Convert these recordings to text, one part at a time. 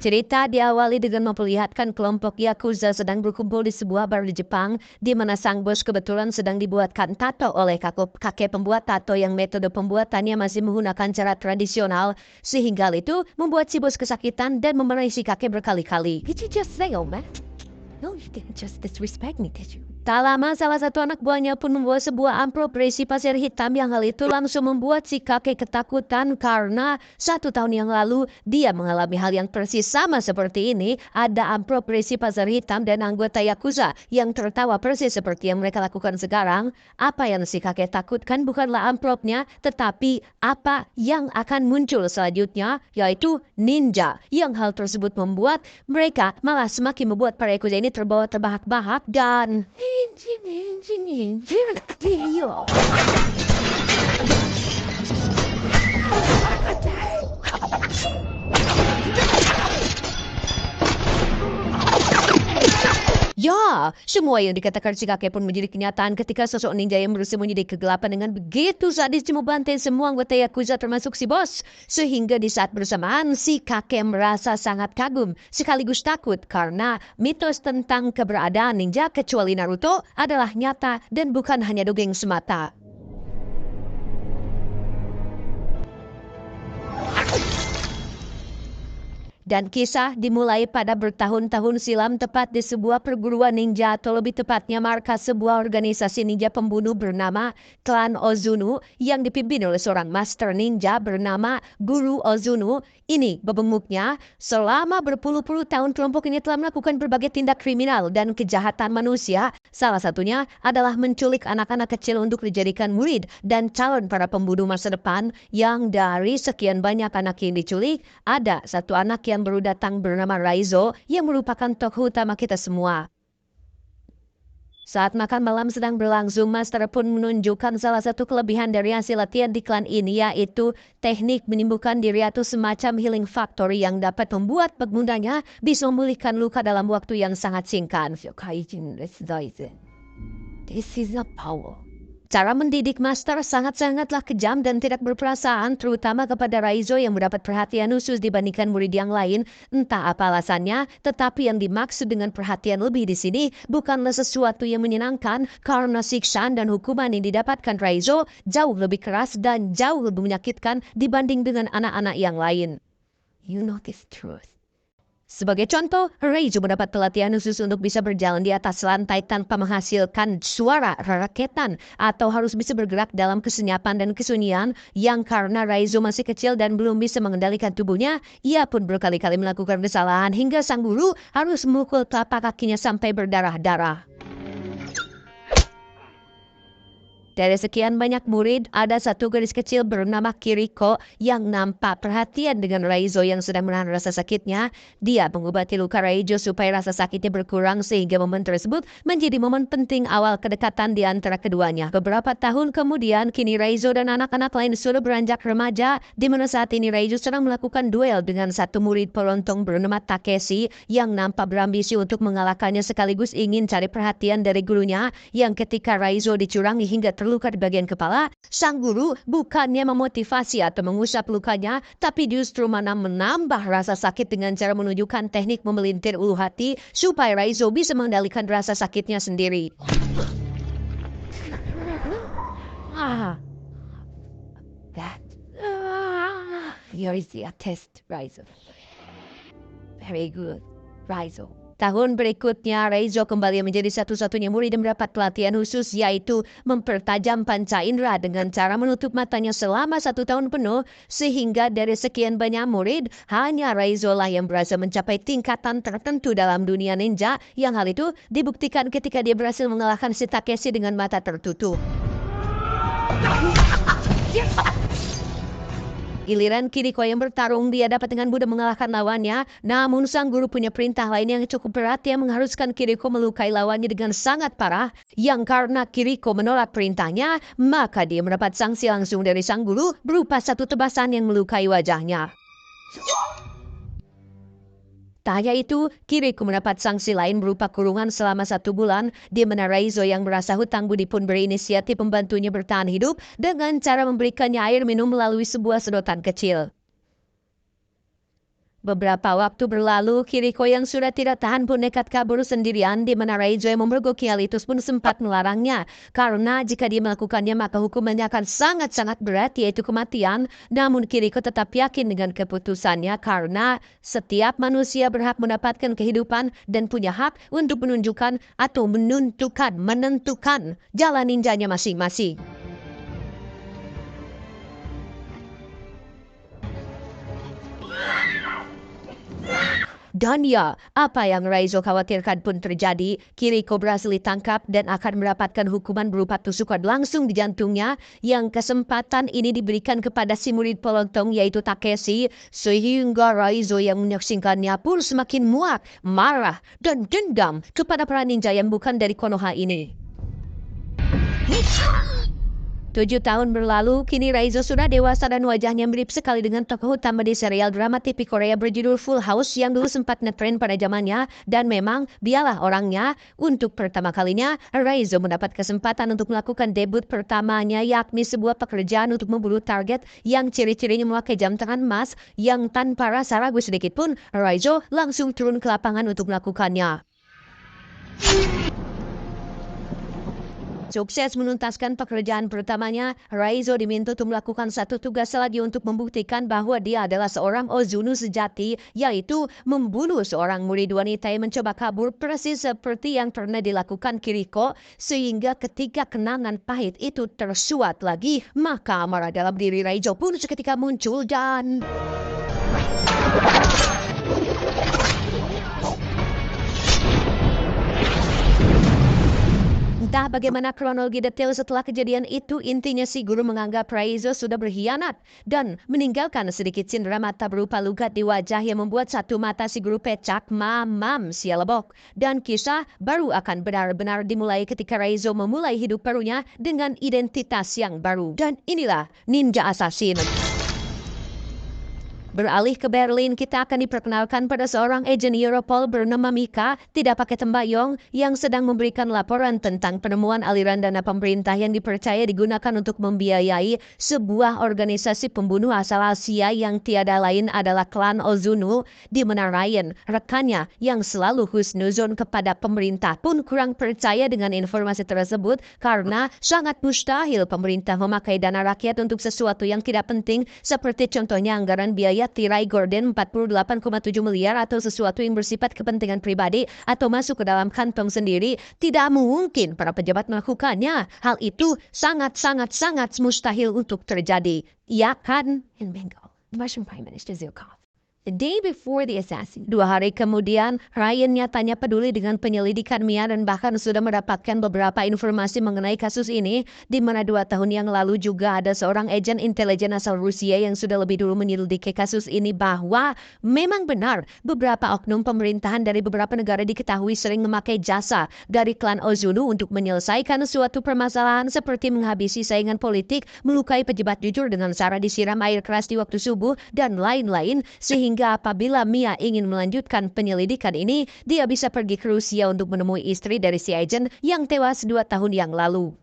Cerita diawali dengan memperlihatkan kelompok Yakuza sedang berkumpul di sebuah bar di Jepang, di mana sang bos kebetulan sedang dibuatkan tato oleh kakek pembuat tato yang metode pembuatannya masih menggunakan cara tradisional, sehingga hal itu membuat si bos kesakitan dan memarahi si kakek berkali-kali. Did you just say, oh man? No, you didn't just disrespect me, did you? Tak lama, salah satu anak buahnya pun membawa sebuah amplop berisi pasir hitam yang hal itu langsung membuat si kakek ketakutan karena 1 tahun yang lalu dia mengalami hal yang persis sama seperti ini. Ada amplop berisi pasir hitam dan anggota Yakuza yang tertawa persis seperti yang mereka lakukan sekarang. Apa yang si kakek takutkan bukanlah amplopnya, tetapi apa yang akan muncul selanjutnya, yaitu ninja. Yang hal tersebut membuat mereka malah semakin membuat para Yakuza ini terbawa terbahak-bahak dan ya, semua yang dikatakan si kakek pun menjadi kenyataan ketika sosok ninja yang berusaha menjadi kegelapan dengan begitu sadis membantai semua anggota Yakuza termasuk si bos. Sehingga di saat bersamaan si kakek merasa sangat kagum sekaligus takut karena mitos tentang keberadaan ninja kecuali Naruto adalah nyata dan bukan hanya dongeng semata. Dan kisah dimulai pada bertahun-tahun silam tepat di sebuah perguruan ninja atau lebih tepatnya markas sebuah organisasi ninja pembunuh bernama Klan Ozuno yang dipimpin oleh seorang master ninja bernama Guru Ozuno. Ini bebenguknya, selama berpuluh-puluh tahun kelompok ini telah melakukan berbagai tindak kriminal dan kejahatan manusia. Salah satunya adalah menculik anak-anak kecil untuk dijadikan murid dan calon para pembunuh masa depan yang dari sekian banyak anak yang diculik, ada satu anak yang baru datang bernama Raizo yang merupakan tokoh utama kita semua. Saat makan malam sedang berlangsung, Master pun menunjukkan salah satu kelebihan dari hasil latihan di klan ini, yaitu teknik menyembuhkan diri atau semacam healing factory yang dapat membuat penggunanya bisa memulihkan luka dalam waktu yang sangat singkat. This is a power. Cara mendidik Master sangat-sangatlah kejam dan tidak berperasaan, terutama kepada Raizo yang mendapat perhatian khusus dibandingkan murid yang lain. Entah apa alasannya, tetapi yang dimaksud dengan perhatian lebih di sini bukanlah sesuatu yang menyenangkan karena siksaan dan hukuman yang didapatkan Raizo jauh lebih keras dan jauh lebih menyakitkan dibanding dengan anak-anak yang lain. You know this truth. Sebagai contoh, Raizo mendapat pelatihan khusus untuk bisa berjalan di atas lantai tanpa menghasilkan suara raketan atau harus bisa bergerak dalam kesenyapan dan kesunyian yang karena Raizo masih kecil dan belum bisa mengendalikan tubuhnya, ia pun berkali-kali melakukan kesalahan hingga sang guru harus memukul telapak kakinya sampai berdarah-darah. Dari sekian banyak murid, ada satu gadis kecil bernama Kiriko yang nampak perhatian dengan Raizo yang sedang menahan rasa sakitnya. Dia mengobati luka Raizo supaya rasa sakitnya berkurang sehingga momen tersebut menjadi momen penting awal kedekatan di antara keduanya. Beberapa tahun kemudian, kini Raizo dan anak-anak lain sudah beranjak remaja, di mana saat ini Raizo sedang melakukan duel dengan satu murid pelontong bernama Takeshi yang nampak berambisi untuk mengalahkannya sekaligus ingin cari perhatian dari gurunya yang ketika Raizo dicurangi hingga terluka di bagian kepala, sang guru bukannya memotivasi atau mengusap lukanya, tapi justru menambah rasa sakit dengan cara menunjukkan teknik memelintir ulu hati supaya Raizo bisa mengendalikan rasa sakitnya sendiri. Here is the test, Raizo. Very good, Raizo. Tahun berikutnya, Raizo kembali menjadi satu-satunya murid yang mendapat pelatihan khusus, yaitu mempertajam panca indera dengan cara menutup matanya selama 1 tahun penuh, sehingga dari sekian banyak murid, hanya Raizo lah yang berhasil mencapai tingkatan tertentu dalam dunia ninja, yang hal itu dibuktikan ketika dia berhasil mengalahkan si Takeshi dengan mata tertutup. Giliran Kiriko yang bertarung, dia dapat dengan mudah mengalahkan lawannya. Namun sang guru punya perintah lain yang cukup berat yang mengharuskan Kiriko melukai lawannya dengan sangat parah. Yang karena Kiriko menolak perintahnya, maka dia mendapat sanksi langsung dari sang guru berupa satu tebasan yang melukai wajahnya. Tak hanya itu, Kiriko mendapat sanksi lain berupa kurungan selama 1 bulan, di mana Raizo yang merasa hutang budi pun berinisiatif membantunya bertahan hidup dengan cara memberikannya air minum melalui sebuah sedotan kecil. Beberapa waktu berlalu, Kiriko yang sudah tidak tahan pun nekat kabur sendirian di mana Raizo yang memergoki hal itu pun sempat melarangnya. Karena jika dia melakukannya maka hukumannya akan sangat-sangat berat yaitu kematian. Namun Kiriko tetap yakin dengan keputusannya karena setiap manusia berhak mendapatkan kehidupan dan punya hak untuk menunjukkan atau menentukan jalan ninjanya masing-masing. Dan ya, apa yang Raizo khawatirkan pun terjadi. Kiriko berhasil ditangkap dan akan mendapatkan hukuman berupa tusukan langsung di jantungnya. Yang kesempatan ini diberikan kepada si murid pelotong yaitu Takeshi. Sehingga Raizo yang menyaksikannya pun semakin muak, marah, dan dendam kepada para ninja yang bukan dari Konoha ini. 7 tahun berlalu, kini Raizo sudah dewasa dan wajahnya mirip sekali dengan tokoh utama di serial drama TV Korea berjudul Full House yang dulu sempat ngetren pada zamannya. Dan memang, dialah orangnya. Untuk pertama kalinya, Raizo mendapat kesempatan untuk melakukan debut pertamanya yakni sebuah pekerjaan untuk membunuh target yang ciri-cirinya memakai jam tangan emas yang tanpa rasa ragu sedikit pun, Raizo langsung turun ke lapangan untuk melakukannya. Sukses menuntaskan pekerjaan pertamanya, Raizo diminta untuk melakukan satu tugas lagi untuk membuktikan bahwa dia adalah seorang Ozuno sejati, yaitu membunuh seorang murid wanita yang mencoba kabur persis seperti yang pernah dilakukan Kiriko, sehingga ketika kenangan pahit itu tersuat lagi, maka amarah dalam diri Raizo pun seketika muncul dan... Entah bagaimana kronologi detail setelah kejadian itu, intinya si guru menganggap Raizo sudah berkhianat dan meninggalkan sedikit cindera mata berupa luka di wajah yang membuat satu mata si guru pecah, mamam si lebok. Dan kisah baru akan benar-benar dimulai ketika Raizo memulai hidup barunya dengan identitas yang baru. Dan inilah Ninja Assassin. Beralih ke Berlin, kita akan diperkenalkan pada seorang agen Europol bernama Mika, tidak pakai tembayong, yang sedang memberikan laporan tentang penemuan aliran dana pemerintah yang dipercaya digunakan untuk membiayai sebuah organisasi pembunuh asal Asia yang tiada lain adalah klan Ozuno, di mana Ryan, rekannya yang selalu husnuzon kepada pemerintah pun kurang percaya dengan informasi tersebut karena sangat mustahil pemerintah memakai dana rakyat untuk sesuatu yang tidak penting seperti contohnya anggaran biaya tirai gorden 48,7 miliar atau sesuatu yang bersifat kepentingan pribadi atau masuk ke dalam kantong sendiri. Tidak mungkin para pejabat melakukannya. Hal itu sangat mustahil untuk terjadi. Ya kan? In Bengal, the Russian Prime Minister Zhukov. The day before the assassin. 2 hari kemudian, Ryan nyatanya peduli dengan penyelidikan Mia dan bahkan sudah mendapatkan beberapa informasi mengenai kasus ini, di mana 2 tahun yang lalu juga ada seorang agen intelijen asal Rusia yang sudah lebih dulu menyelidiki kasus ini bahwa memang benar beberapa oknum pemerintahan dari beberapa negara diketahui sering memakai jasa dari klan Ozuno untuk menyelesaikan suatu permasalahan seperti menghabisi saingan politik, melukai pejabat jujur dengan cara disiram air keras di waktu subuh, dan lain-lain, sehingga apabila Mia ingin melanjutkan penyelidikan ini, dia bisa pergi ke Rusia untuk menemui istri dari si agen yang tewas 2 tahun yang lalu.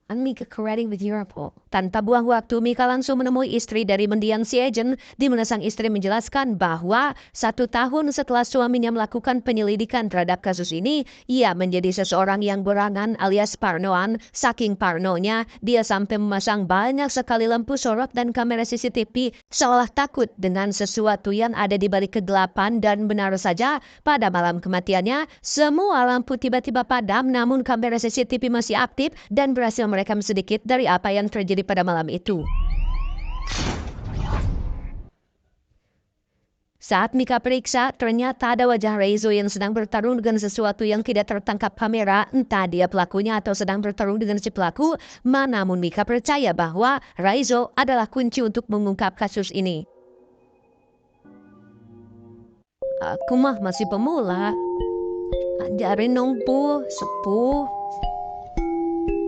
Mika cooperating with Europol. Tanpa buang waktu, Mika langsung menemui istri dari mendiang si agen, di mana sang istri menjelaskan bahwa 1 tahun setelah suaminya melakukan penyelidikan terhadap kasus ini, ia menjadi seseorang yang berangan alias parnoan. Saking parnonya, dia sampai memasang banyak sekali lampu sorot dan kamera CCTV, seolah takut dengan sesuatu yang ada di balik kegelapan. Dan benar saja, pada malam kematiannya, semua lampu tiba-tiba padam, namun kamera CCTV masih aktif dan berhasil merekam sedikit dari apa yang terjadi pada malam itu. Saat Mika periksa, ternyata ada wajah Raizo yang sedang bertarung dengan sesuatu yang tidak tertangkap kamera, entah dia pelakunya atau sedang bertarung dengan si pelaku. Namun Mika percaya bahwa Raizo adalah kunci untuk mengungkap kasus ini. Aku mah masih pemula. Ajarin dong, sepuh.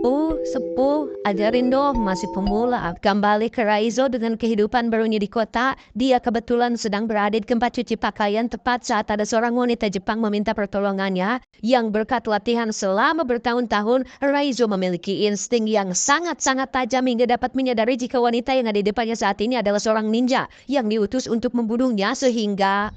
Oh, sepuh, ajarin dong, masih pemula. Kembali ke Raizo dengan kehidupan barunya di kota. Dia kebetulan sedang berada di tempat cuci pakaian tepat saat ada seorang wanita Jepang meminta pertolongannya. Yang berkat latihan selama bertahun-tahun, Raizo memiliki insting yang sangat-sangat tajam hingga dapat menyadari jika wanita yang ada di depannya saat ini adalah seorang ninja yang diutus untuk membunuhnya sehingga